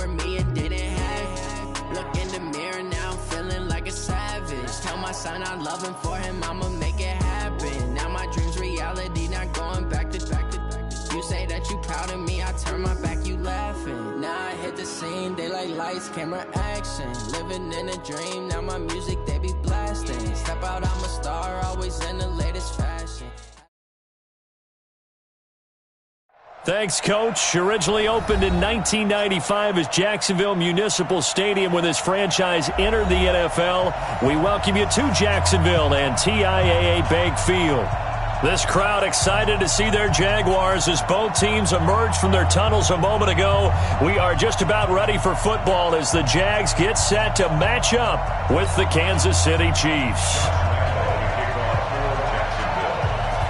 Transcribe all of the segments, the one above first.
me, it didn't happen. Look in the mirror, now I'm feeling like a savage. Tell my son I love him, for him I'ma make it happen. Now my dream's reality, not going back to back. You say that you proud of me, I turn my back, you laughing. Now I hit the scene, they like lights, camera, action. Living in a dream, now my music, they be blasting. Step out, I'm a star, always in the latest fashion. Thanks, Coach. Originally opened in 1995 as Jacksonville Municipal Stadium when this franchise entered the NFL. We welcome you to Jacksonville and TIAA Bank Field. This crowd excited to see their Jaguars as both teams emerge from their tunnels a moment ago. We are just about ready for football as the Jags get set to match up with the Kansas City Chiefs.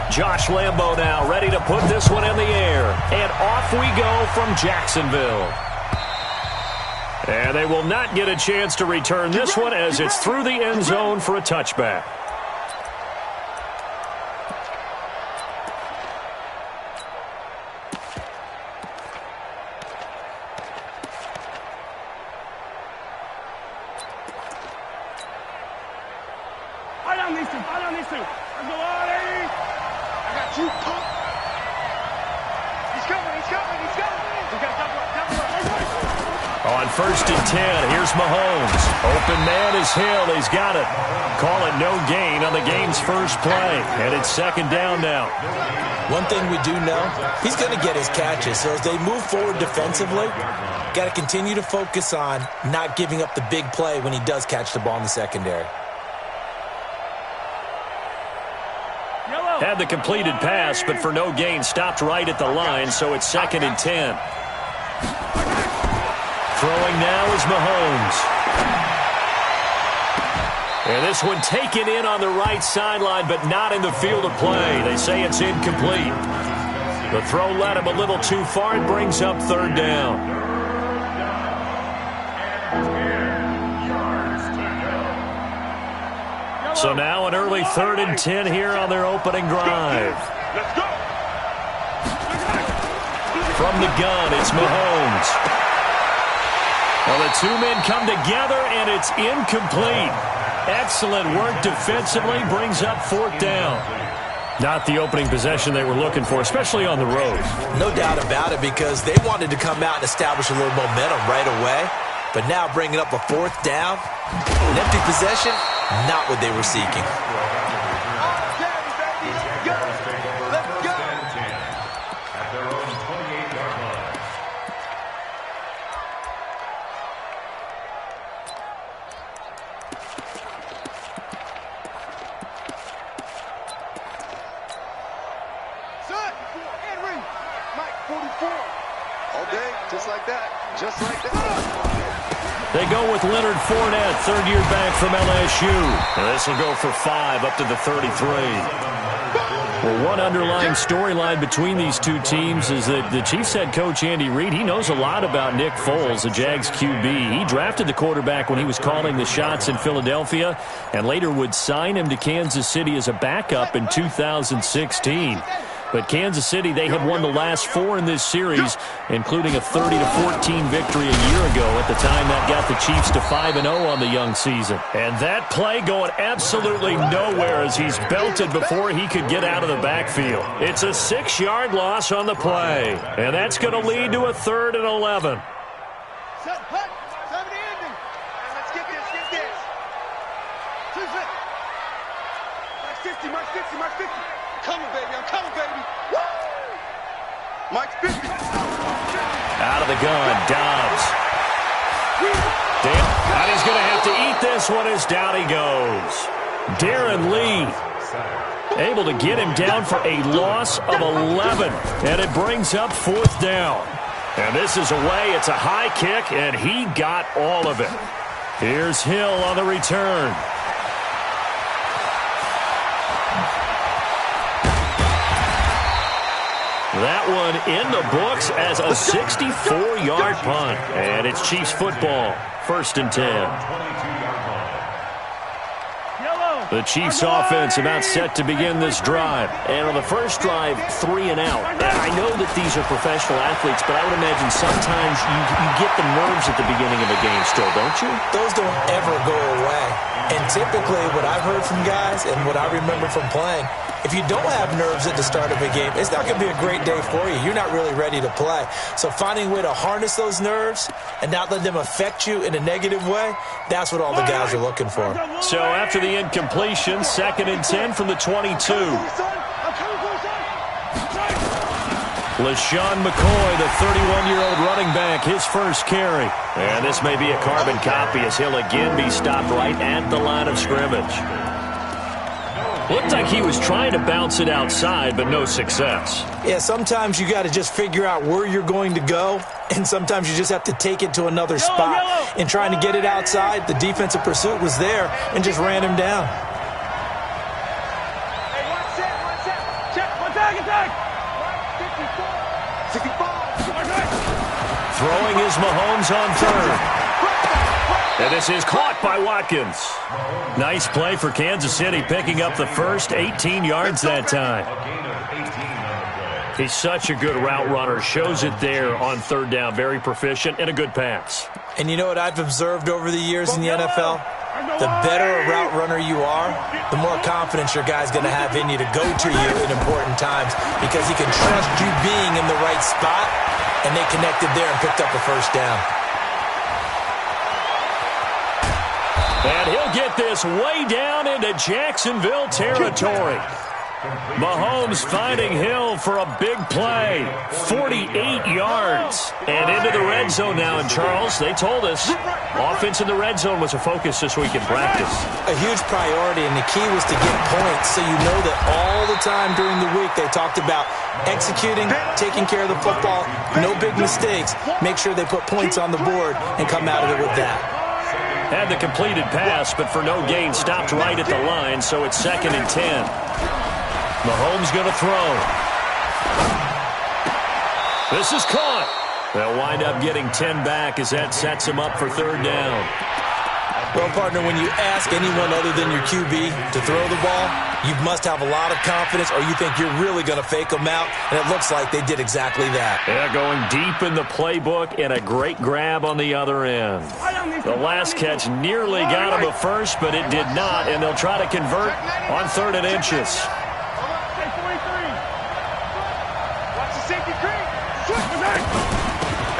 Josh Lambo now ready to put this one in the air. And off we go from Jacksonville. And they will not get a chance to return this one as it's through the end zone for a touchback. On 1st and 10, here's Mahomes. Open man is Hill. He's got it. Call it no gain on the game's first play. And it's 2nd down now. One thing we do know, he's going to get his catches. So as they move forward defensively, got to continue to focus on not giving up the big play when he does catch the ball in the secondary. Had the completed pass, but for no gain, stopped right at the line, so it's 2nd and 10. Throwing now is Mahomes. And this one taken in on the right sideline, but not in the field of play. They say it's incomplete. The throw led him a little too far. It brings up 3rd down. So now an early 3rd and 10 here on their opening drive. From the gun, it's Mahomes. Well, the two men come together, and it's incomplete. Excellent work defensively, brings up 4th down. Not the opening possession they were looking for, especially on the road. No doubt about it, because they wanted to come out and establish a little momentum right away. But now bringing up a 4th down, an empty possession, not what they were seeking. They go with Leonard Fournette, 3rd-year back from LSU. And this will go for 5 up to the 33. Well, one underlying storyline between these two teams is that the Chiefs head coach Andy Reid, he knows a lot about Nick Foles, the Jags QB. He drafted the quarterback when he was calling the shots in Philadelphia and later would sign him to Kansas City as a backup in 2016. But Kansas City, they have won the last 4 in this series, including a 30-14 victory a year ago. At the time, that got the Chiefs to 5-0 on the young season. And that play going absolutely nowhere as he's belted before he could get out of the backfield. It's a 6-yard loss on the play. And that's going to lead to a 3rd and 11. Out of the gun, Dobbs. And he's going to have to eat this one as down he goes. Darren Lee able to get him down for a loss of 11. And it brings up 4th down. And this is away. It's a high kick, and he got all of it. Here's Hill on the return. That one in the books as a 64-yard punt. And it's Chiefs football, 1st and 10. Yellow. The Chiefs offense about set to begin this drive. And on the first drive, 3 and out. And I know that these are professional athletes, but I would imagine sometimes you get the nerves at the beginning of a game still, don't you? Those don't ever go away. And typically what I've heard from guys and what I remember from playing, if you don't have nerves at the start of a game, it's not going to be a great day for you. You're not really ready to play. So finding a way to harness those nerves and not let them affect you in a negative way, that's what all the guys are looking for. So after the incompletion, 2nd and 10 from the 22. LaShawn McCoy, the 31-year-old running back, his first carry. And this may be a carbon copy as he'll again be stopped right at the line of scrimmage. Looked like he was trying to bounce it outside, but no success. Yeah, sometimes you got to just figure out where you're going to go, and sometimes you just have to take it to another spot. And trying to get it outside, the defensive pursuit was there and just ran him down. Hey, one set. Check, one tag. 65. Throwing is Mahomes on third. And this is caught by Watkins. Nice play for Kansas City, picking up the first 18 yards that time. He's such a good route runner. Shows it there on third down. Very proficient and a good pass. And you know what I've observed over the years in the NFL? The better a route runner you are, the more confidence your guy's going to have in you to go to you in important times because he can trust you being in the right spot, and they connected there and picked up a first down. And he'll get this way down into Jacksonville territory. Mahomes finding Hill for a big play. 48 yards. And into the red zone now. And, Charles, they told us offense in the red zone was a focus this week in practice. A huge priority, and the key was to get points. So you know that all the time during the week they talked about executing, taking care of the football, no big mistakes. Make sure they put points on the board and come out of it with that. Had the completed pass, but for no gain, stopped right at the line, so it's 2nd and 10. Mahomes going to throw. This is caught. They'll wind up getting 10 back as that sets him up for third down. Well, partner, when you ask anyone other than your QB to throw the ball, you must have a lot of confidence or you think you're really going to fake them out, and it looks like they did exactly that. Yeah, going deep in the playbook and a great grab on the other end. The last catch nearly got him a first, but it did not, and they'll try to convert on 3rd and inches.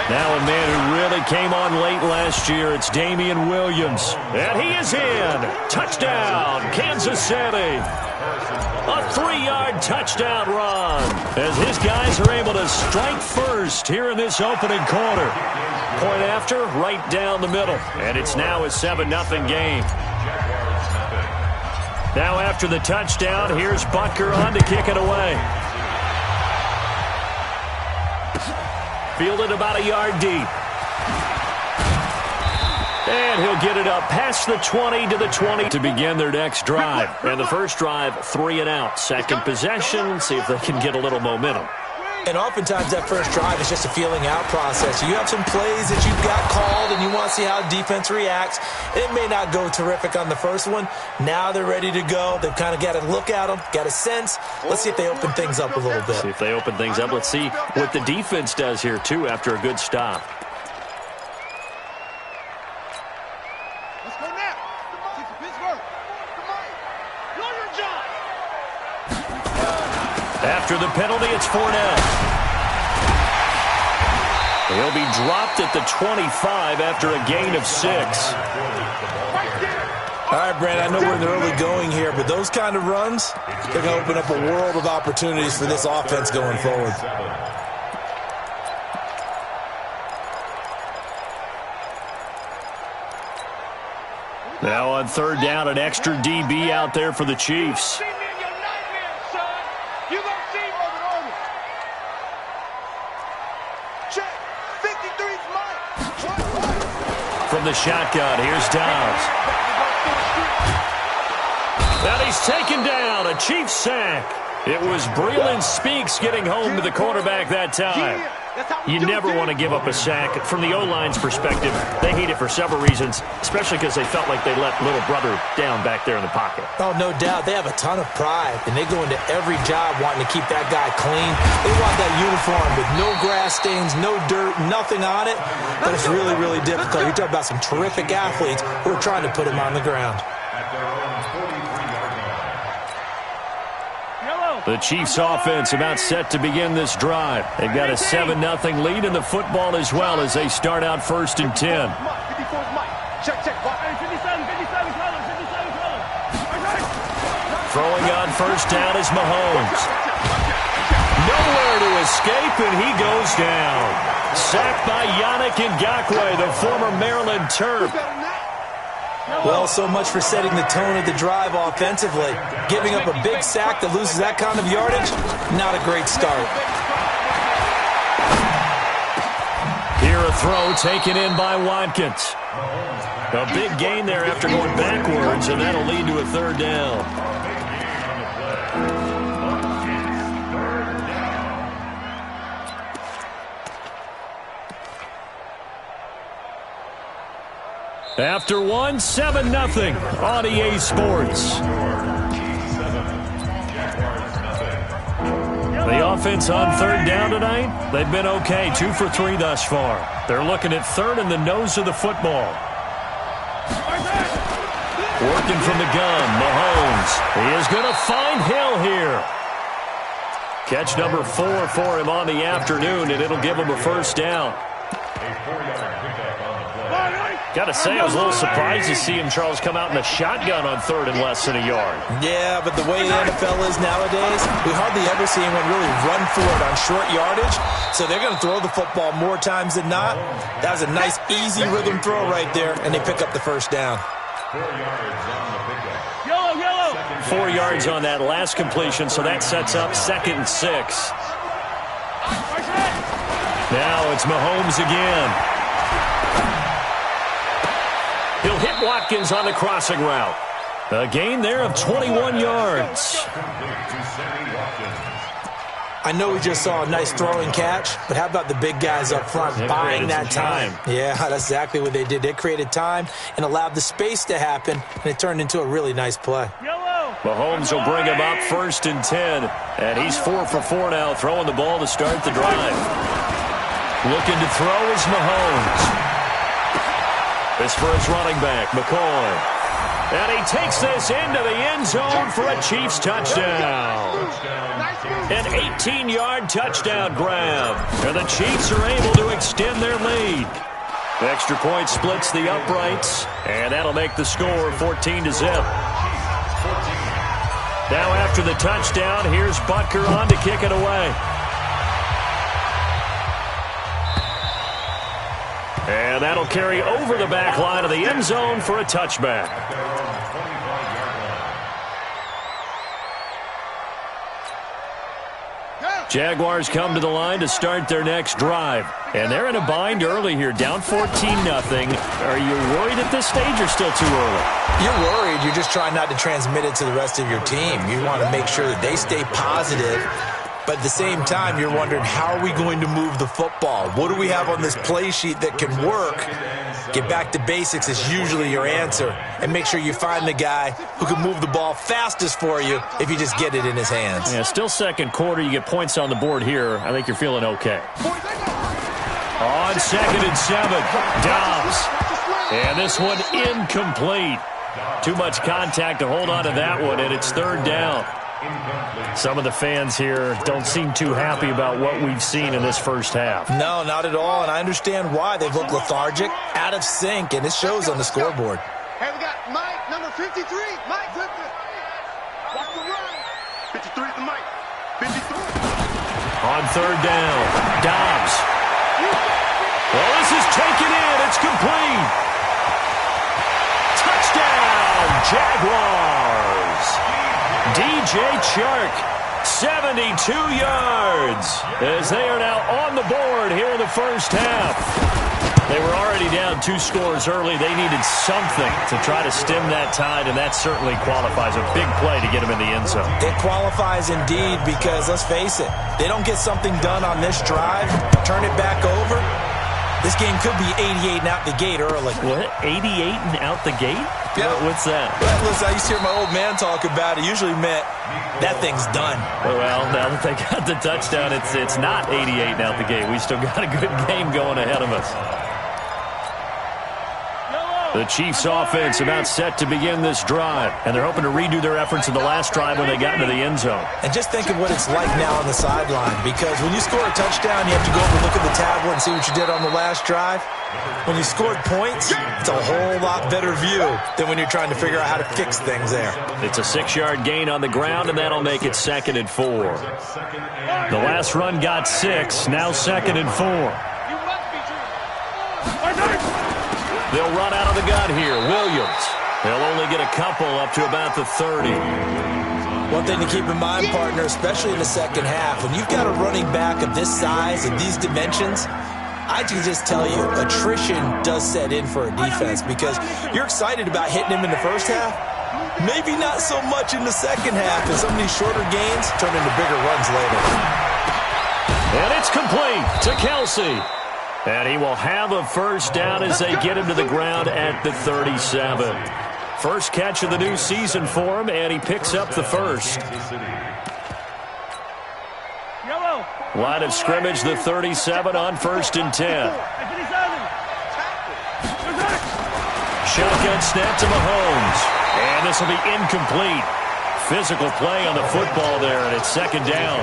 Now a man who really came on late last year, it's Damian Williams. And he is in. Touchdown, Kansas City. A 3-yard touchdown run as his guys are able to strike first here in this opening quarter. Point after, right down the middle. And it's now a 7-0 game. Now after the touchdown, here's Butker on to kick it away. Fielded about a yard deep. And he'll get it up past the 20 to the 20 to begin their next drive. And the first drive, 3 and out. Second possession, see if they can get a little momentum. And oftentimes that first drive is just a feeling out process. You have some plays that you've got called and you want to see how defense reacts. It may not go terrific on the first one. Now they're ready to go. They've kind of got to look at them, got a sense. Let's see if they open things up a little bit. See if they open things up. Let's see what the defense does here, too, after a good stop. Let's go now. Pittsburgh. Do your job. After the penalty, it's Fournette. He'll be dropped at the 25 after a gain of 6. All right, Brad, I know we're in the early going here, but those kind of runs, they're going to open up a world of opportunities for this offense going forward. Now on third down, an extra DB out there for the Chiefs. From the shotgun, here's Downs. And he's taken down, a Chiefs sack. It was Breeland Speaks getting home to the quarterback that time. You never want to give up a sack. From the O-line's perspective, they hate it for several reasons, especially because they felt like they let little brother down back there in the pocket. Oh, no doubt. They have a ton of pride, and they go into every job wanting to keep that guy clean. They want that uniform with no grass stains, no dirt, nothing on it. But it's really, really difficult. You're talking about some terrific athletes who are trying to put him on the ground. The Chiefs offense about set to begin this drive. They've got a 7-0 lead in the football as well as they start out 1st and 10. Throwing on first down is Mahomes. Nowhere to escape, and he goes down. Sacked by Yannick Ngakoue, the former Maryland Terp. Well, so much for setting the tone of the drive offensively. Giving up a big sack that loses that kind of yardage, not a great start. Here a throw taken in by Watkins. A big gain there after going backwards, and that'll lead to a 3rd down. After 7-0 on EA Sports. The offense on 3rd down tonight, they've been okay, 2 for 3 thus far. They're looking at 3rd in the nose of the football. Working from the gun, Mahomes. He is going to find Hill here. Catch number 4 for him on the afternoon, and it'll give him a 1st down. Got to say, I was a little surprised to see him, Charles, come out in a shotgun on 3rd and less than a yard. Yeah, but the way the NFL is nowadays, we hardly ever see anyone really run for it on short yardage. So they're going to throw the football more times than not. That was a nice, easy rhythm throw right there, and they pick up the 1st down. 4 yards on that last completion, so that sets up 2nd and 6. Now it's Mahomes again. He'll hit Watkins on the crossing route. A gain there of 21 yards. I know we just saw a nice throwing catch, but how about the big guys up front buying that time? Yeah, that's exactly what they did. They created time and allowed the space to happen, and it turned into a really nice play. Mahomes will bring him up 1st and 10, and he's 4 for 4 now, throwing the ball to start the drive. Looking to throw is Mahomes. This for his running back, McCoy. And he takes this into the end zone for a Chiefs touchdown. An 18-yard touchdown grab. And the Chiefs are able to extend their lead. The extra point splits the uprights, and that'll make the score 14-0. Now after the touchdown, here's Butker on to kick it away. And that'll carry over the back line of the end zone for a touchback. Jaguars come to the line to start their next drive. And they're in a bind early here, down 14-0. Are you worried at this stage or still too early? You're worried. You're just trying not to transmit it to the rest of your team. You want to make sure that they stay positive. But at the same time, you're wondering, how are we going to move the football? What do we have on this play sheet that can work? Get back to basics is usually your answer. And make sure you find the guy who can move the ball fastest for you if you just get it in his hands. Yeah, still 2nd quarter. You get points on the board here. I think you're feeling okay. On 2nd and 7, Dobbs. And this one incomplete. Too much contact to hold on to that one, and it's 3rd down. Some of the fans here don't seem too happy about what we've seen in this first half. No, not at all, and I understand why. They've looked lethargic, out of sync, and it shows on the scoreboard. Hey, we got Mike, number 53. Mike, flip it. Watch the run. 53 is the Mike. 53. On 3rd down, Dobbs. Well, this is taken in. It's complete. Touchdown, Jaguars. DJ Chark, 72 yards, as they are now on the board here in the first half. They were already down down 2 scores early. They needed something to try to stem that tide, and that certainly qualifies. A big play to get them in the end zone. It qualifies indeed because, let's face it, they don't get something done on this drive, turn it back over, this game could be 88 and out the gate early. What? 88 and out the gate? Yeah. What's that? Well, listen, I used to hear my old man talk about it. Usually meant that thing's done. Well, now that they got the touchdown, it's not 88 and out the gate. We still got a good game going ahead of us. The Chiefs offense about set to begin this drive, and they're hoping to redo their efforts in the last drive when they got into the end zone. And just think of what it's like now on the sideline, because when you score a touchdown, you have to go over and look at the tablet and see what you did on the last drive. When you scored points, it's a whole lot better view than when you're trying to figure out how to fix things there. It's a 6-yard gain on the ground, and that'll make it 2nd and 4. The last run got 6, now 2nd and 4. They'll run out of the gun here. Williams. They'll only get a couple up to about the 30. One thing to keep in mind, partner, especially in the second half, when you've got a running back of this size and these dimensions, I can just tell you, attrition does set in for a defense because you're excited about hitting him in the first half. Maybe not so much in the second half, and some of these shorter gains turn into bigger runs later. And it's complete to Kelsey. And he will have a first down as they get him to the ground at the 37. First catch of the new season for him, and he picks up the first. Line of scrimmage, the 37 on 1st and 10. Shotgun snap to Mahomes. And this will be incomplete. Physical play on the football there, and it's 2nd down.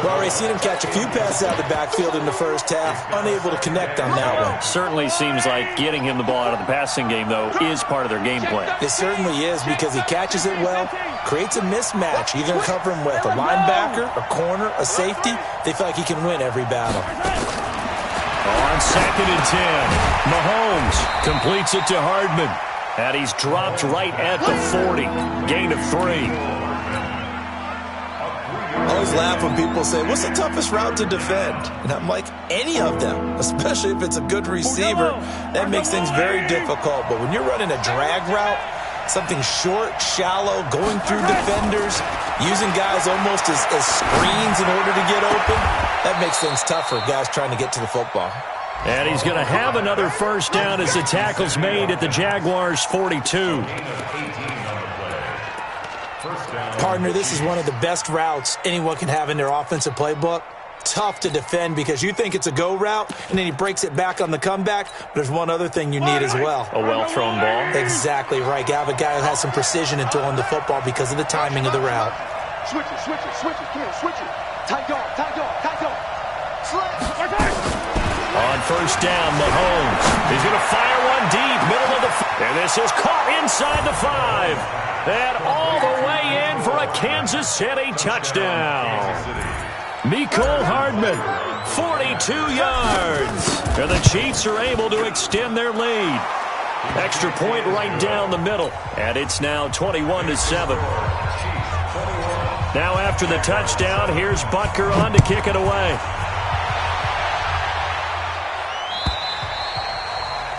Well, we've seen him catch a few passes out of the backfield in the first half, unable to connect on that one. Certainly seems like getting him the ball out of the passing game, though, is part of their game plan. It certainly is because he catches it well, creates a mismatch. You're going to cover him with a linebacker, a corner, a safety. They feel like he can win every battle. On 2nd and 10, Mahomes completes it to Hardman. And he's dropped right at the 40. Gain of 3. I always laugh when people say, what's the toughest route to defend? And I'm like, any of them, especially if it's a good receiver. That makes things very difficult. But when you're running a drag route, something short, shallow, going through defenders, using guys almost as screens in order to get open, that makes things tough for guys trying to get to the football. And he's going to have another first down as the tackle's made at the Jaguars' 42. Partner, this is one of the best routes anyone can have in their offensive playbook. Tough to defend because you think it's a go route, and then he breaks it back on the comeback. But there's one other thing you need as well. A well-thrown ball? Exactly right. You have a guy who has some precision in throwing the football because of the timing of the route. Switch it. Come here, switch it. Tight dog. On first down, Mahomes. He's going to fire one deep, middle of the and this is caught inside the 5. And all the way in for a Kansas City touchdown. Mecole Hardman, 42 yards. And the Chiefs are able to extend their lead. Extra point right down the middle. And it's now 21-7. Now after the touchdown, here's Butker on to kick it away.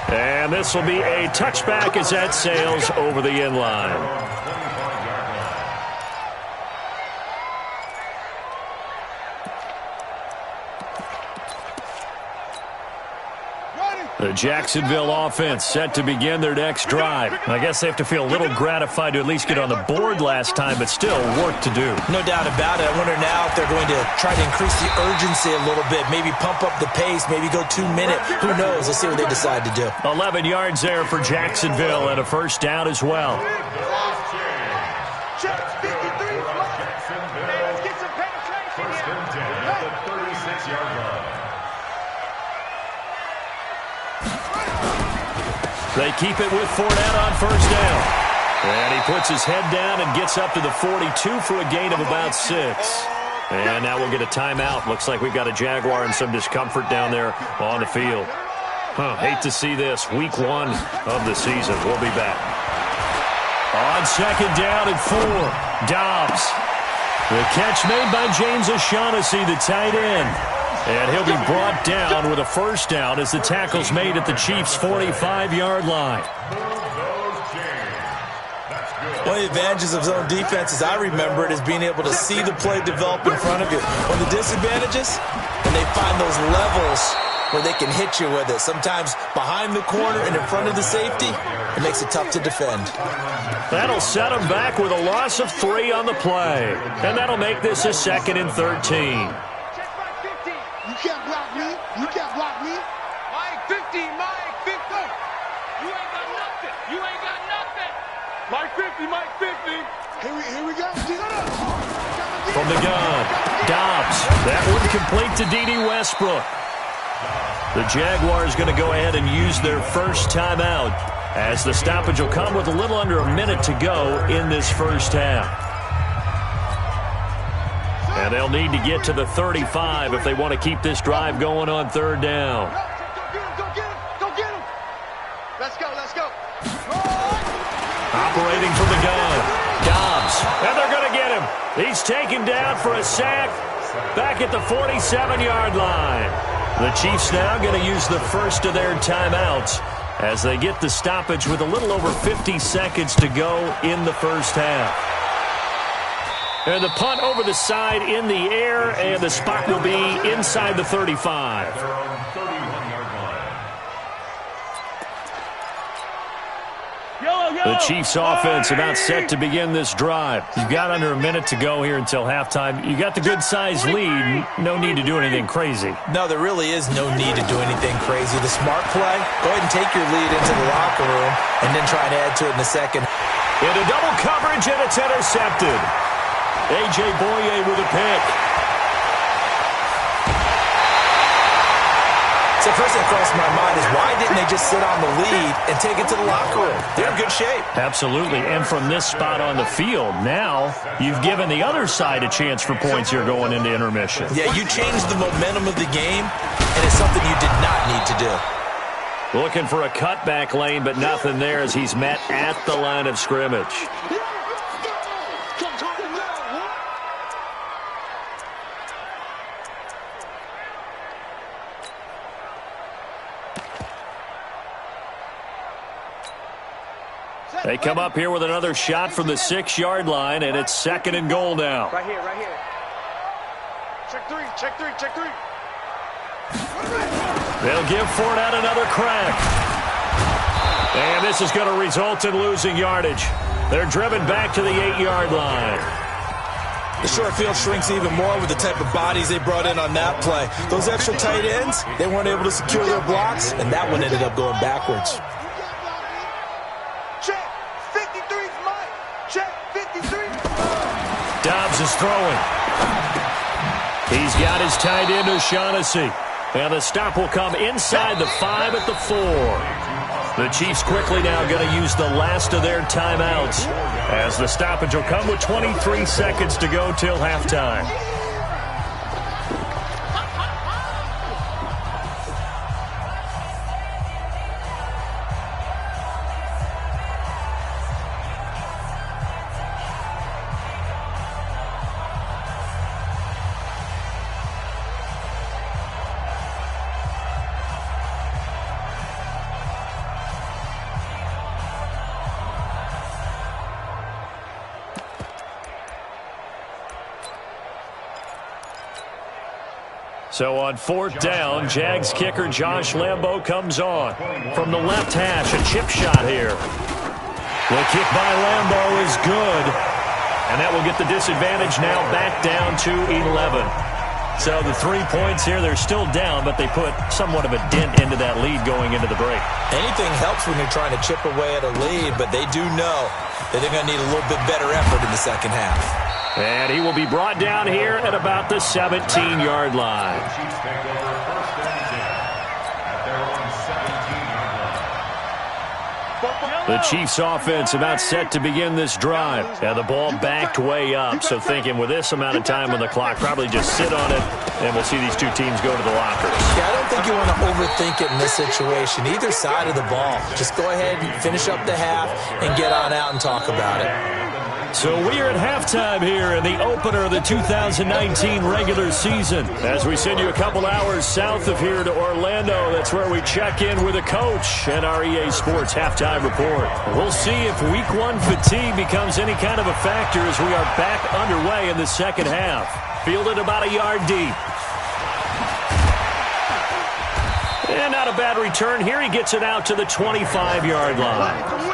And this will be a touchback as that sails over the end line. The Jacksonville offense set to begin their next drive. I guess they have to feel a little gratified to at least get on the board last time, but still work to do. No doubt about it. I wonder now if they're going to try to increase the urgency a little bit, maybe pump up the pace, maybe go 2-minute. Who knows? Let's see what they decide to do. 11 yards there for Jacksonville and a first down as well. They keep it with Fournette on first down. And he puts his head down and gets up to the 42 for a gain of about 6. And now we'll get a timeout. Looks like we've got a Jaguar and some discomfort down there on the field. Hate to see this. Week 1 of the season. We'll be back. On second down and 4, Dobbs. The catch made by James O'Shaughnessy, the tight end. And he'll be brought down with a first down as the tackle's made at the Chiefs' 45-yard line. One of the advantages of zone defense, as I remember it, is being able to see the play develop in front of you. One of the disadvantages, when they find those levels where they can hit you with it, sometimes behind the corner and in front of the safety, it makes it tough to defend. That'll set them back with a loss of 3 on the play. And that'll make this a 2nd and 13. You can't block me. You can't block me. Mike 50, Mike 50. You ain't got nothing. You ain't got nothing. Mike 50, Mike 50. Here we go. From the gun, Dobbs. That one complete to D.D. Westbrook. The Jaguars going to go ahead and use their first timeout as the stoppage will come with a little under a minute to go in this first half. And they'll need to get to the 35 if they want to keep this drive going on 3rd down. Go get him. Let's go. Operating from the gun, Dobbs. And they're going to get him. He's taken down for a sack back at the 47-yard line. The Chiefs now going to use the first of their timeouts as they get the stoppage with a little over 50 seconds to go in the first half. And the punt over the side in the air, and the spot will be inside the 35. The Chiefs offense about set to begin this drive. You've got under a minute to go here until halftime. You got the good-sized lead. No need to do anything crazy. No, there really is no need to do anything crazy. The smart play, go ahead and take your lead into the locker room and then try and add to it in the second. Into double coverage, and it's intercepted. A.J. Boye with a pick. So first thing that crossed my mind is why didn't they just sit on the lead and take it to the locker room? They're in good shape. Absolutely, and from this spot on the field, now you've given the other side a chance for points here going into intermission. Yeah, you changed the momentum of the game, and it's something you did not need to do. Looking for a cutback lane, but nothing there as he's met at the line of scrimmage. They come up here with another shot from the 6-yard line, and it's 2nd and goal now. Right here. Check three. They'll give Fournette another crack. And this is going to result in losing yardage. They're driven back to the 8-yard line. The short field shrinks even more with the type of bodies they brought in on that play. Those extra tight ends, they weren't able to secure their blocks, and that one ended up going backwards. Dobbs is throwing. He's got his tight end O'Shaughnessy. And the stop will come inside the 5 at the 4. The Chiefs quickly now going to use the last of their timeouts as the stoppage will come with 23 seconds to go till halftime. So on 4th down, Jags kicker Josh Lambo comes on. From the left hash, a chip shot here. The kick by Lambo is good. And that will get the disadvantage now back down to 11. So the 3 points here, they're still down, but they put somewhat of a dent into that lead going into the break. Anything helps when you're trying to chip away at a lead, but they do know that they're going to need a little bit better effort in the second half. And he will be brought down here at about the 17-yard line. The Chiefs offense about set to begin this drive. And the ball backed way up. So thinking with this amount of time on the clock, probably just sit on it, and we'll see these two teams go to the lockers. Yeah, I don't think you want to overthink it in this situation. Either side of the ball. Just go ahead and finish up the half and get on out and talk about it. So we are at halftime here in the opener of the 2019 regular season. As we send you a couple hours south of here to Orlando, that's where we check in with a coach and our EA Sports halftime report. We'll see if week one fatigue becomes any kind of a factor as we are back underway in the second half. Fielded about a yard deep. And not a bad return here. He gets it out to the 25-yard line.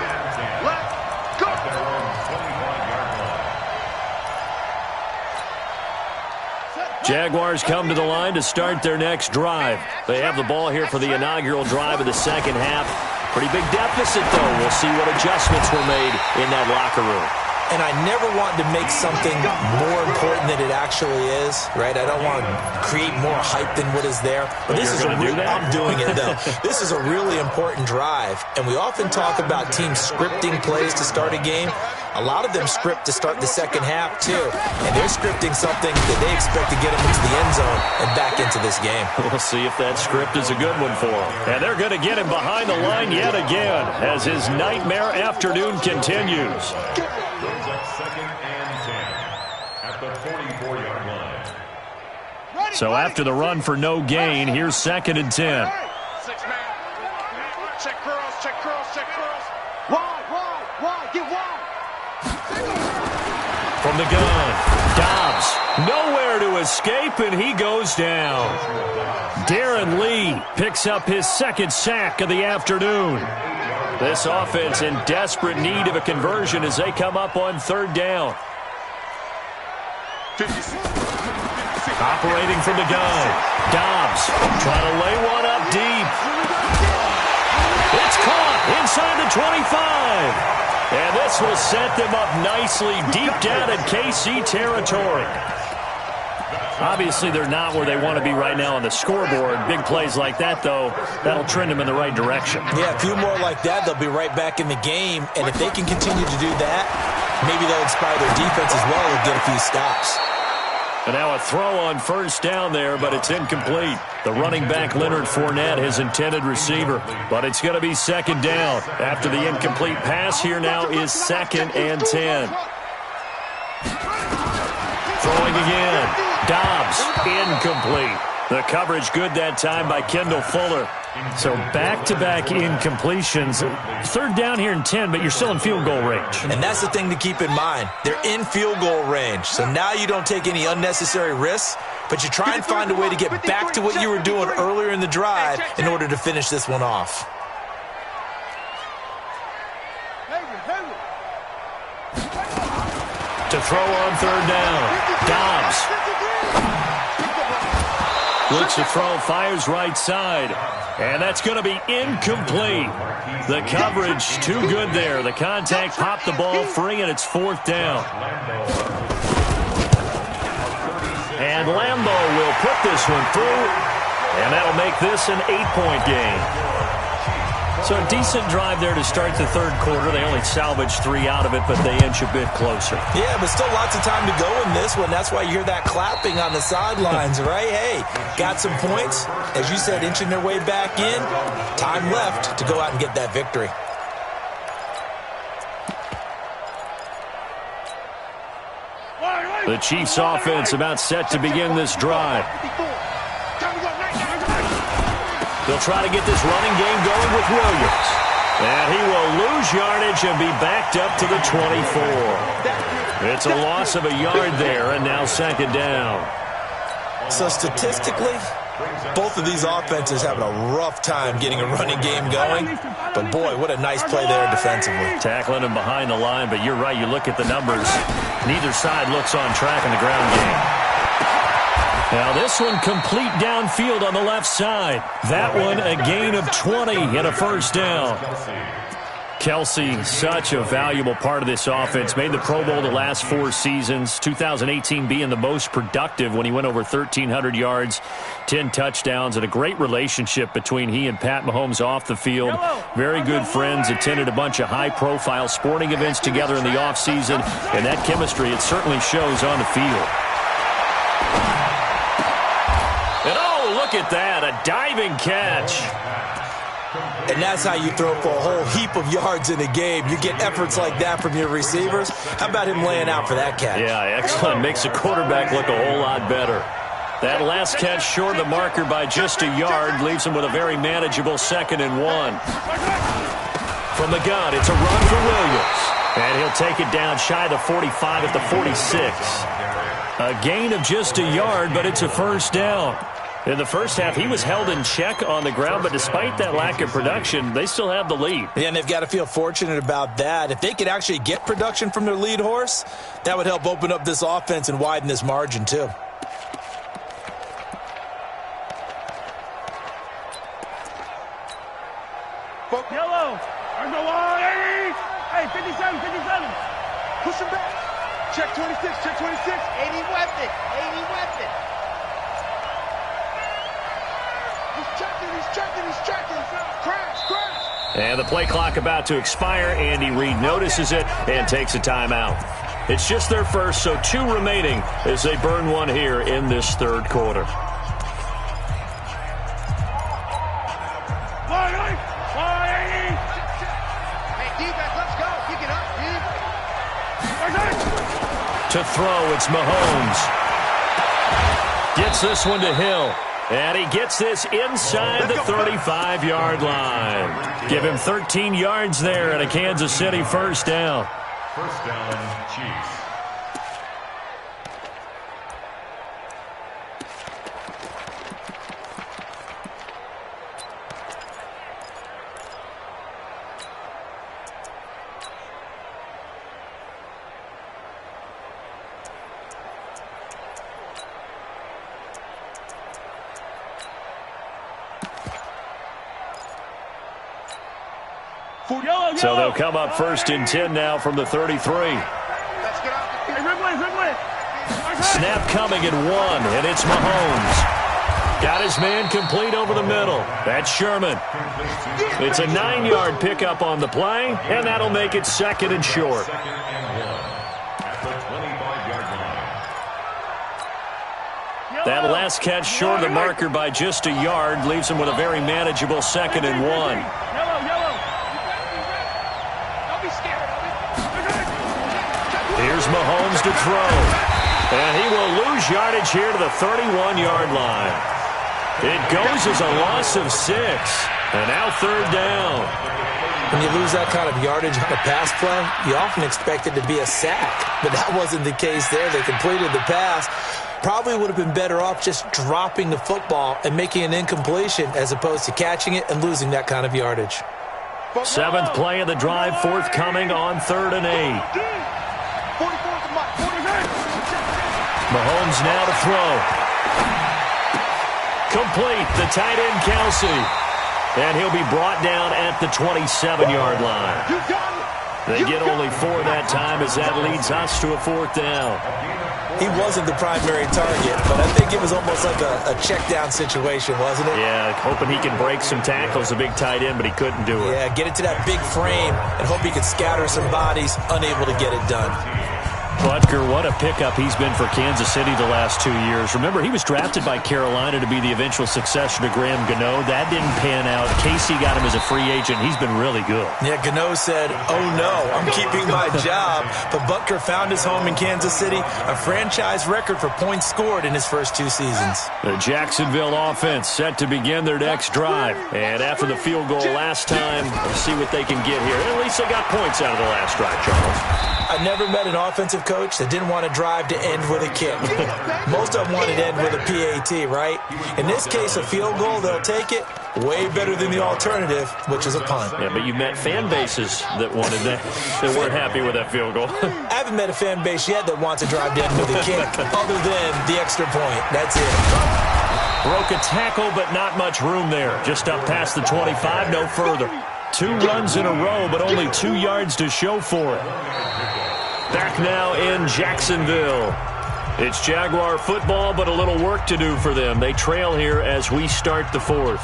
Jaguars come to the line to start their next drive. They have the ball here for the inaugural drive of the second half. Pretty big deficit, though. We'll see what adjustments were made in that locker room. And I never want to make something more important than it actually is, right? I don't want to create more hype than what is there. But this is I'm doing it, though. This is a really important drive. And we often talk about teams scripting plays to start a game. A lot of them script to start the second half, too. And they're scripting something that they expect to get them into the end zone and back into this game. We'll see if that script is a good one for them. And they're going to get him behind the line yet again as his nightmare afternoon continues. So after the run for no gain, here's 2nd and 10. 6 man. Check curls, check curls, check curls. Wide, get wide. From the gun, Dobbs, nowhere to escape, and he goes down. Darren Lee picks up his 2nd sack of the afternoon. This offense in desperate need of a conversion as they come up on 3rd down. Operating from the gun, Dobbs trying to lay one up deep. It's caught inside the 25. And this will set them up nicely deep down in KC territory. Obviously, they're not where they want to be right now on the scoreboard. Big plays like that, though, that'll trend them in the right direction. Yeah, a few more like that, they'll be right back in the game. And if they can continue to do that, maybe they'll inspire their defense as well and get a few stops. And now a throw on 1st down there, but it's incomplete. The running back, Leonard Fournette, his intended receiver. But it's going to be 2nd down. After the incomplete pass, here now is 2nd and 10. Throwing again. Dobbs, incomplete. The coverage good that time by Kendall Fuller. So back-to-back incompletions. 3rd down here and 10, but you're still in field goal range. And that's the thing to keep in mind. They're in field goal range. So now you don't take any unnecessary risks, but you try and find a way to get back to what you were doing earlier in the drive in order to finish this one off. To throw on 3rd down. Dobbs. Looks to throw, fires right side. And that's going to be incomplete. The coverage too good there. The contact popped the ball free, and it's 4th down. And Lambeau will put this one through, and that'll make this an 8-point game. So a decent drive there to start the 3rd quarter. They only salvaged 3 out of it, but they inch a bit closer. Yeah, but still lots of time to go in this one. That's why you hear that clapping on the sidelines, right? Hey, got some points. As you said, inching their way back in. Time left to go out and get that victory. The Chiefs offense about set to begin this drive. They'll try to get this running game going with Williams. And he will lose yardage and be backed up to the 24. It's a loss of a yard there, and now 2nd down. So statistically, both of these offenses having a rough time getting a running game going. But, boy, what a nice play there defensively. Tackling him behind the line, but you're right. You look at the numbers. Neither side looks on track in the ground game. Now this one complete downfield on the left side. That one a gain of 20 and a 1st down. Kelsey, such a valuable part of this offense. Made the Pro Bowl the last 4 seasons. 2018 being the most productive when he went over 1,300 yards, 10 touchdowns, and a great relationship between he and Pat Mahomes off the field. Very good friends. Attended a bunch of high-profile sporting events together in the offseason. And that chemistry, it certainly shows on the field. And oh, look at that, a diving catch. And that's how you throw for a whole heap of yards in a game. You get efforts like that from your receivers. How about him laying out for that catch? Yeah, excellent. Makes the quarterback look a whole lot better. That last catch short of the marker by just a yard leaves him with a very manageable 2nd and 1. From the gun, it's a run for Williams. And he'll take it down shy of the 45 at the 46. A gain of just a yard, but it's a first down. In the first half, he was held in check on the ground, but despite that lack of production, they still have the lead. Yeah, and they've got to feel fortunate about that. If they could actually get production from their lead horse, that would help open up this offense and widen this margin, too. Yellow. There's no one. Hey, 57, 57. Push him back. Check 26, check 26. 80 weapon, 80 weapon. He's checking. Crash. And the play clock about to expire. Andy Reid notices it and takes a timeout. It's just their first, so 2 remaining as they burn one here in this third quarter. To throw, it's Mahomes. Gets this one to Hill. And he gets this inside the 35-yard line. Give him 13 yards there and a Kansas City first down. First down, Chiefs. So they'll come up 1st and 10 now from the 33. Snap coming at 1, and it's Mahomes. Got his man complete over the middle. That's Sherman. It's a 9-yard pickup on the play, and that'll make it 2nd and short. That last catch short of the marker by just a yard leaves him with a very manageable 2nd and 1. Here's Mahomes to throw. And he will lose yardage here to the 31-yard line. It goes as a loss of 6. And now 3rd down. When you lose that kind of yardage on a pass play, you often expect it to be a sack. But that wasn't the case there. They completed the pass. Probably would have been better off just dropping the football and making an incompletion as opposed to catching it and losing that kind of yardage. 7th play of the drive, forthcoming on 3rd and 8. Mahomes now to throw. Complete, the tight end Kelsey. And he'll be brought down at the 27-yard line. They get only 4 that time as that leads us to a 4th down. He wasn't the primary target, but I think it was almost like a check down situation, wasn't it? Yeah, hoping he can break some tackles, a big tight end, but he couldn't do it. Yeah, get it to that big frame and hope he could scatter some bodies, unable to get it done. Butker, what a pickup he's been for Kansas City the last 2 years. Remember, he was drafted by Carolina to be the eventual successor to Graham Gano. That didn't pan out. Casey got him as a free agent. He's been really good. Yeah, Gano said, oh no, I'm keeping my job. But Butker found his home in Kansas City, a franchise record for points scored in his first 2 seasons. The Jacksonville offense set to begin their next drive. And after the field goal last time, we'll see what they can get here. At least they got points out of the last drive, Charles. I never met an offensive coach that didn't want to drive to end with a kick. Most of them wanted to end with a PAT, right? In this case, a field goal, they'll take it. Way better than the alternative, which is a punt. Yeah, but you met fan bases that wanted that, that weren't happy with that field goal. I haven't met a fan base yet that wants to drive to end with a kick, other than the extra point. That's it. Broke a tackle, but not much room there. Just up past the 25, no further. 2 runs in a row, but only 2 yards to show for it. Back now in Jacksonville. It's Jaguar football, but a little work to do for them. They trail here as we start the 4th.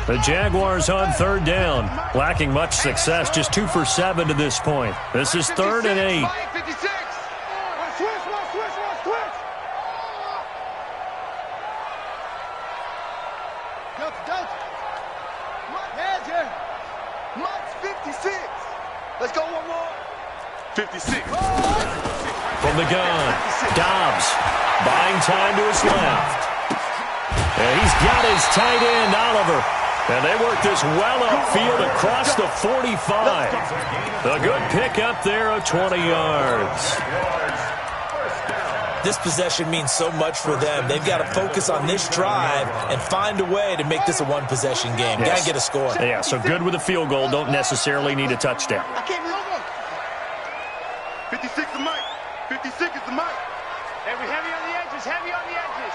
The Jaguars on 3rd down. Lacking much success, just 2 for 7 to this point. This is 3rd and 8. Mike's 56. Let's go one more. 56. From the gun, Dobbs buying time to his left. And he's got his tight end, Oliver. And they work this well upfield across the 45. A good pickup there of 20 yards. This possession means so much for them. They've got to focus on this drive and find a way to make this a one-possession game. Yes. Got to get a score. Yeah, so good with a field goal. Don't necessarily need a touchdown. I can't remember. 56 is Mike. 56 is the Mike. And we heavy on the edges. Heavy on the edges.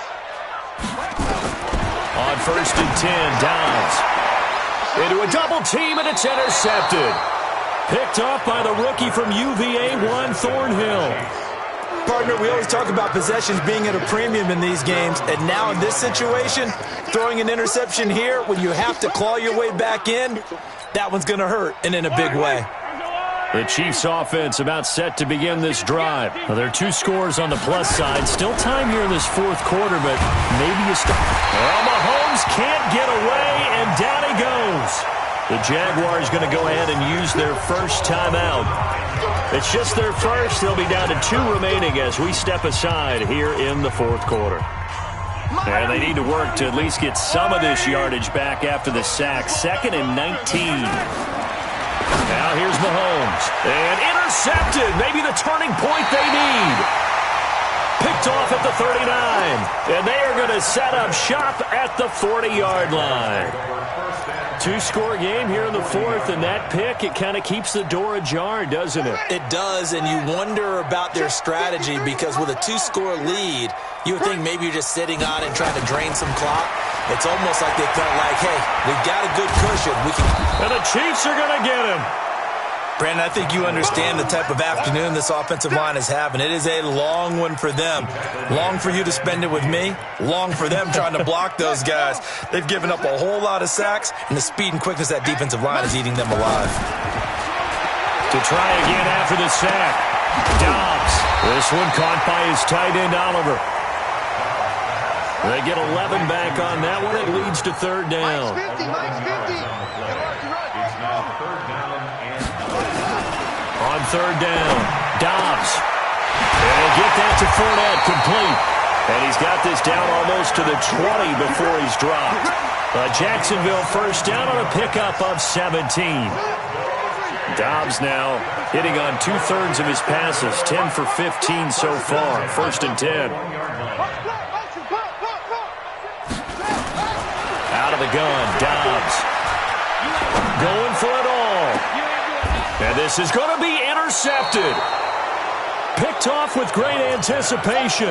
On 1st and 10, Downs. Into a double team, and it's intercepted. Picked off by the rookie from UVA, Juan Thornhill. Partner, we always talk about possessions being at a premium in these games, and now in this situation, throwing an interception here when you have to claw your way back in, that one's going to hurt, and in a big way. The Chiefs offense about set to begin this drive. Well, there are 2 scores on the plus side. Still time here in this 4th quarter, but maybe you start. Well, Mahomes can't get away, and down he goes. The Jaguars going to go ahead and use their first timeout. It's just their first. They'll be down to 2 remaining as we step aside here in the 4th quarter. And they need to work to at least get some of this yardage back after the sack. 2nd and 19. Now here's Mahomes. And intercepted. Maybe the turning point they need. Picked off at the 39. And they are going to set up shop at the 40-yard line. 2-score game here in the 4th, and that pick, it kind of keeps the door ajar, doesn't it? It does, and you wonder about their strategy because with a 2-score lead, you would think maybe you're just sitting on and trying to drain some clock. It's almost like they felt like, hey, we've got a good cushion. And the Chiefs are going to get him. Brandon, I think you understand the type of afternoon this offensive line is having. It is a long one for them. Long for you to spend it with me. Long for them trying to block those guys. They've given up a whole lot of sacks, and the speed and quickness of that defensive line is eating them alive. To try again after the sack. Dobbs. This one caught by his tight end, Oliver. They get 11 back on that one. It leads to 3rd down. Mike's 50. Mike's 50. It's now 3rd down and On 3rd down, Dobbs. And they get that to Fournette, complete. And he's got this down almost to the 20 before he's dropped. Jacksonville first down on a pickup of 17. Dobbs now hitting on 2/3 of his passes, 10 for 15 so far. 1st and 10. Out of the gun, Dobbs. Going for it all. And this is going to be intercepted. Picked off with great anticipation.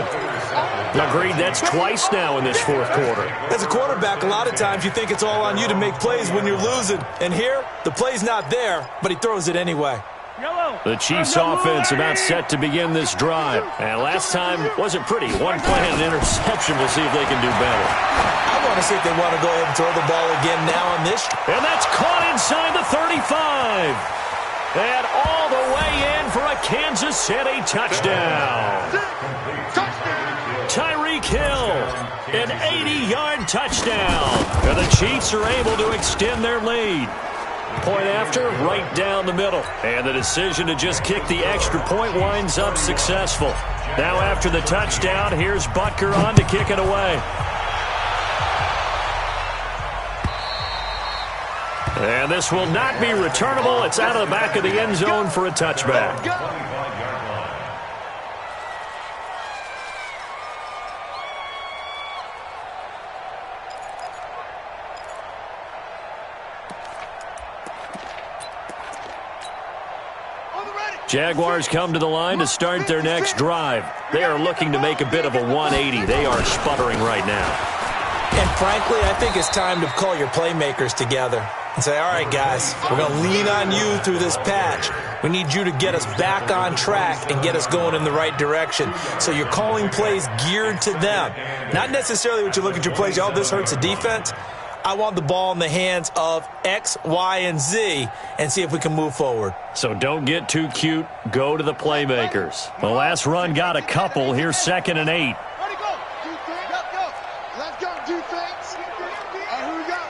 Agreed, that's twice now in this 4th quarter. As a quarterback, a lot of times you think it's all on you to make plays when you're losing. And here, the play's not there, but he throws it anyway. The Chiefs offense about set to begin this drive. And last time wasn't pretty. One play and an interception. We'll see if they can do better. I want to see if they want to go ahead and throw the ball again now on this. And that's caught inside the 35. And all the way in for a Kansas City touchdown. Tyreek Hill, an 80-yard touchdown. And the Chiefs are able to extend their lead. Point after, right down the middle. And the decision to just kick the extra point winds up successful. Now after the touchdown, here's Butker on to kick it away. And this will not be returnable. It's out of the back of the end zone for a touchback. Jaguars come to the line to start their next drive. They are looking to make a bit of a 180. They are sputtering right now. And frankly, I think it's time to call your playmakers together and say, all right, guys, we're going to lean on you through this patch. We need you to get us back on track and get us going in the right direction. So you're calling plays geared to them. Not necessarily what you look at your plays, oh, this hurts the defense. I want the ball in the hands of X, Y, and Z and see if we can move forward. So don't get too cute. Go to the playmakers. The last run got a couple. Here's 2nd and 8. Ready, go. Do things. Let's go. Let's go. Do things. All right, here we go.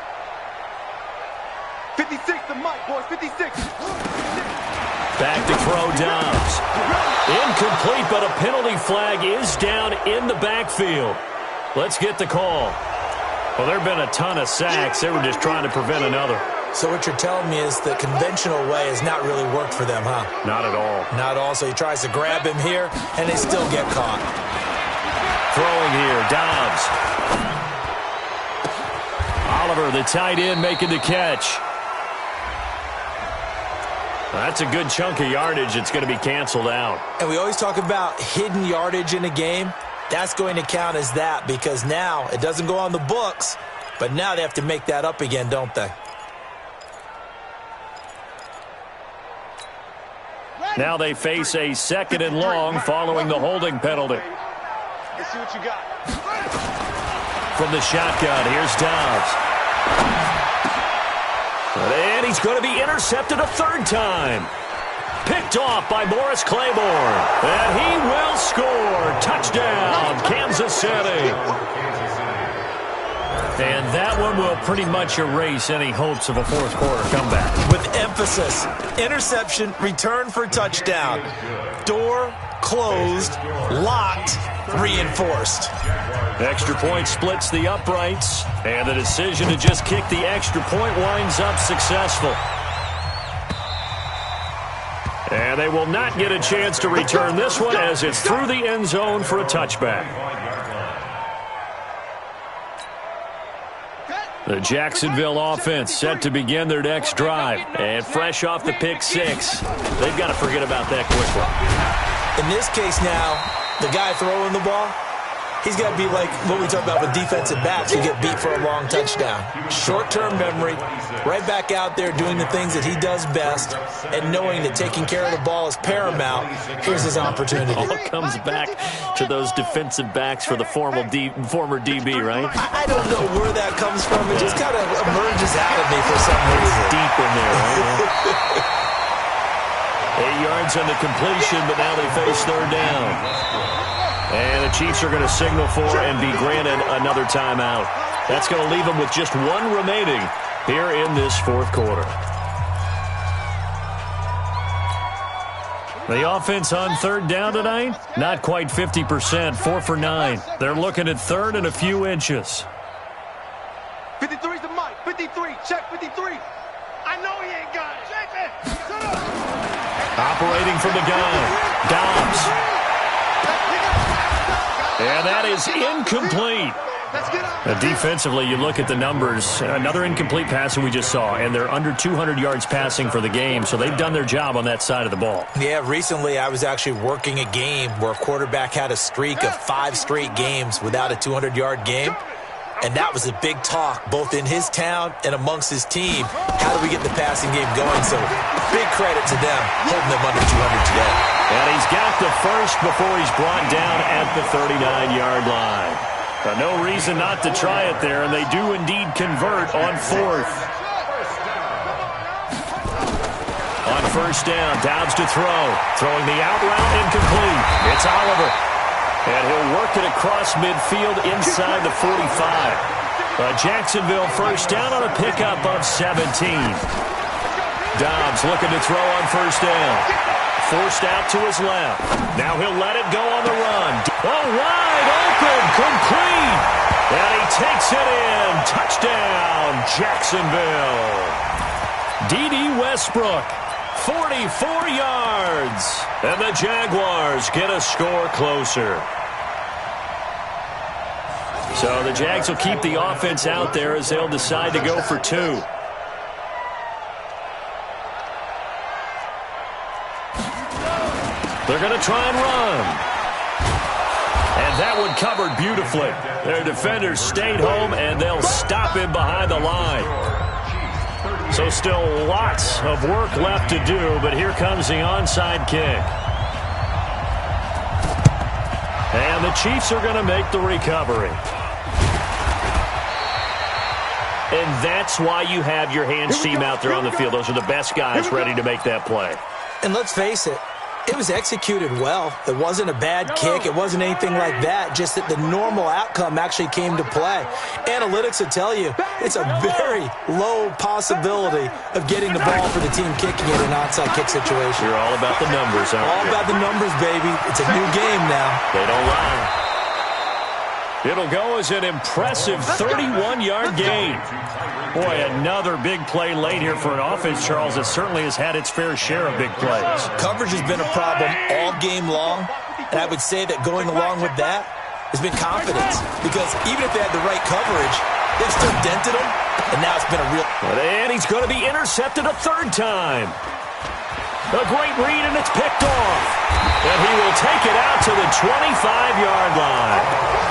56 to Mike, boys, 56. Back to throw Dobbs. Incomplete, but a penalty flag is down in the backfield. Let's get the call. Well, there have been a ton of sacks. They were just trying to prevent another. So what you're telling me is the conventional way has not really worked for them, huh? Not at all. Not at all. So he tries to grab him here, and they still get caught. Throwing here, Dobbs. Oliver, the tight end, making the catch. That's a good chunk of yardage. It's going to be canceled out. And we always talk about hidden yardage in a game. That's going to count as that because now it doesn't go on the books, but now they have to make that up again, don't they? Now they face a 2nd and long following the holding penalty. Let's see what you got. From the shotgun, here's Dobbs. And he's going to be intercepted a 3rd time. Picked off by Morris Claiborne. And he will score. Touchdown, Kansas City. And that one will pretty much erase any hopes of a 4th quarter comeback. With emphasis, interception, return for touchdown. Door closed, locked, reinforced. Extra point splits the uprights, and the decision to just kick the extra point winds up successful. And they will not get a chance to return this one as it's through the end zone for a touchback. The Jacksonville offense set to begin their next drive. And fresh off the pick 6, they've got to forget about that quickly. In this case now, the guy throwing the ball, he's got to be like what we talk about with defensive backs who get beat for a long touchdown. Short-term memory, right back out there doing the things that he does best, and knowing that taking care of the ball is paramount. Here's his opportunity. All comes back to those defensive backs for the former DB, right? I don't know where that comes from. It just kind of emerges out of me for some reason. Deep in there, right? 8 yards on the completion, but now they face 3rd down. And the Chiefs are going to signal for and be granted another timeout. That's going to leave them with just 1 remaining here in this 4th quarter. The offense on 3rd down tonight, not quite 50%, 4 for 9. They're looking at 3rd and a few inches. 53's the Mike, 53, check 53. I know he ain't got it. Check it. Operating from the gun, Dobbs. And that is incomplete. Defensively, you look at the numbers. Another incomplete pass that we just saw, and they're under 200 yards passing for the game, so they've done their job on that side of the ball. Yeah, recently I was actually working a game where a quarterback had a streak of 5 straight games without a 200-yard game, and that was a big talk both in his town and amongst his team. How do we get the passing game going? So big credit to them holding them under 200 today. And he's got the first before he's brought down at the 39-yard line. No reason not to try it there, and they do indeed convert on 4th. On 1st down, Dobbs to throw. Throwing the out route, incomplete. It's Oliver. And he'll work it across midfield inside the 45. Jacksonville 1st down on a pickup of 17. Dobbs looking to throw on 1st down. Forced out to his left. Now he'll let it go on the run. Oh, wide open, complete. And he takes it in. Touchdown, Jacksonville. D.D. Westbrook, 44 yards. And the Jaguars get a score closer. So the Jags will keep the offense out there as they'll decide to go for 2. They're going to try and run. And that one covered beautifully. Their defenders stayed home, and they'll stop him behind the line. So still lots of work left to do, but here comes the onside kick. And the Chiefs are going to make the recovery. And that's why you have your hands team out there on the field. Those are the best guys ready to make that play. And let's face it, It was executed well. It wasn't a bad kick. It wasn't anything like that. Just that the normal outcome actually came to play. Analytics will tell you it's a very low possibility of getting the ball for the team kicking it in an onside kick situation. You're all about the numbers, aren't you? All about the numbers, baby. It's a new game now. They don't lie. It'll go as an impressive 31-yard gain. Boy, another big play late here for an offense, Charles, that certainly has had its fair share of big plays. Coverage has been a problem all game long, and I would say that going along with that has been confidence, because even if they had the right coverage, they've still dented them, and now it's been a real... And he's going to be intercepted a third time. A great read, and it's picked off. And he will take it out to the 25-yard line.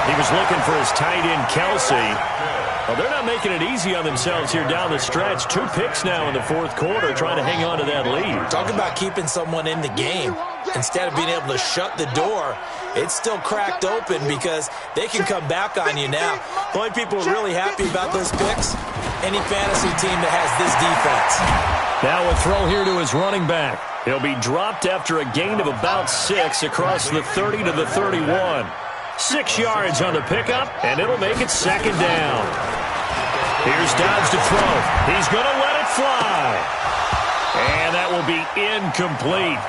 He was looking for his tight end, Kelsey. Well, they're not making it easy on themselves here down the stretch. 2 picks now in the fourth quarter, trying to hang on to that lead. Talk about keeping someone in the game. Instead of being able to shut the door, it's still cracked open because they can come back on you now. The only people who are really happy about those picks, any fantasy team that has this defense. Now a throw here to his running back. He'll be dropped after a gain of about 6 across the 30 to the 31. 6 yards on the pickup, and it'll make it second down. Here's Dobbs to throw. He's going to let it fly. And that will be incomplete.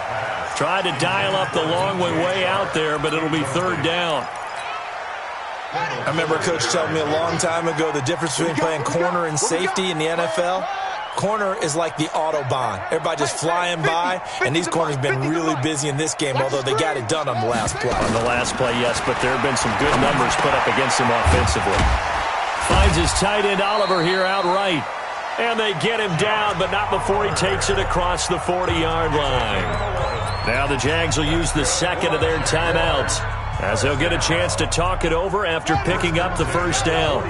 Tried to dial up the long way out there, but it'll be third down. I remember Coach telling me a long time ago the difference between playing corner and safety in the NFL. Corner is like the Autobahn. Everybody just flying by, and these corners have been really busy in this game, although they got it done on the last play. On the last play, yes, but there have been some good numbers put up against him offensively. Finds his tight end Oliver here outright. And they get him down, but not before he takes it across the 40-yard line. Now the Jags will use the second of their timeouts, as they'll get a chance to talk it over after picking up the first down.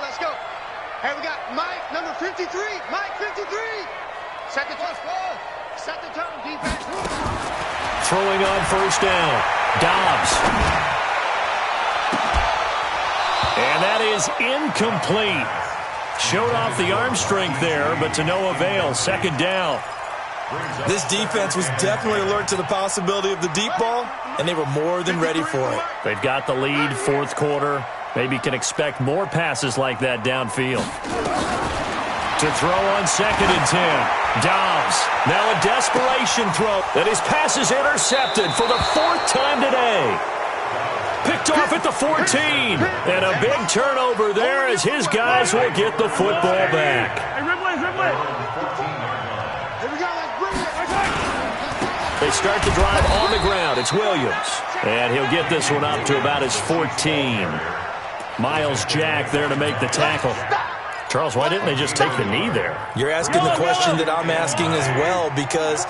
Let's go. Hey, we got Mike, number 53. Mike, 53. Set the tone, defense. Throwing on first down, Dobbs. And that is incomplete. Showed off the arm strength there, but to no avail. Second down. This defense was definitely alert to the possibility of the deep ball, and they were more than ready for it. They've got the lead, fourth quarter. Maybe can expect more passes like that downfield. To throw on second and 10. Dobbs. Now a desperation throw. And his pass is intercepted for the 4th time today. Picked off at the 14. And a big turnover there as his guys will get the football back. They start the drive on the ground. It's Williams. And he'll get this one up to about his 14. Miles Jack there to make the tackle. Charles, why didn't they just take the knee there? You're asking the question that I'm asking as well, because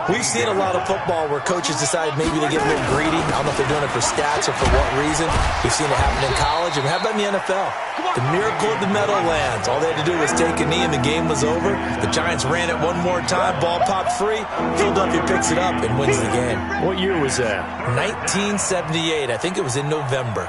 we've seen a lot of football where coaches decide maybe they get a little greedy. I don't know if they're doing it for stats or for what reason. We've seen it happen in college. And how about in the NFL? The miracle of the Meadowlands. All they had to do was take a knee and the game was over. The Giants ran it one more time. Ball popped free. Philadelphia picks it up and wins the game. What year was that? 1978. I think it was in November.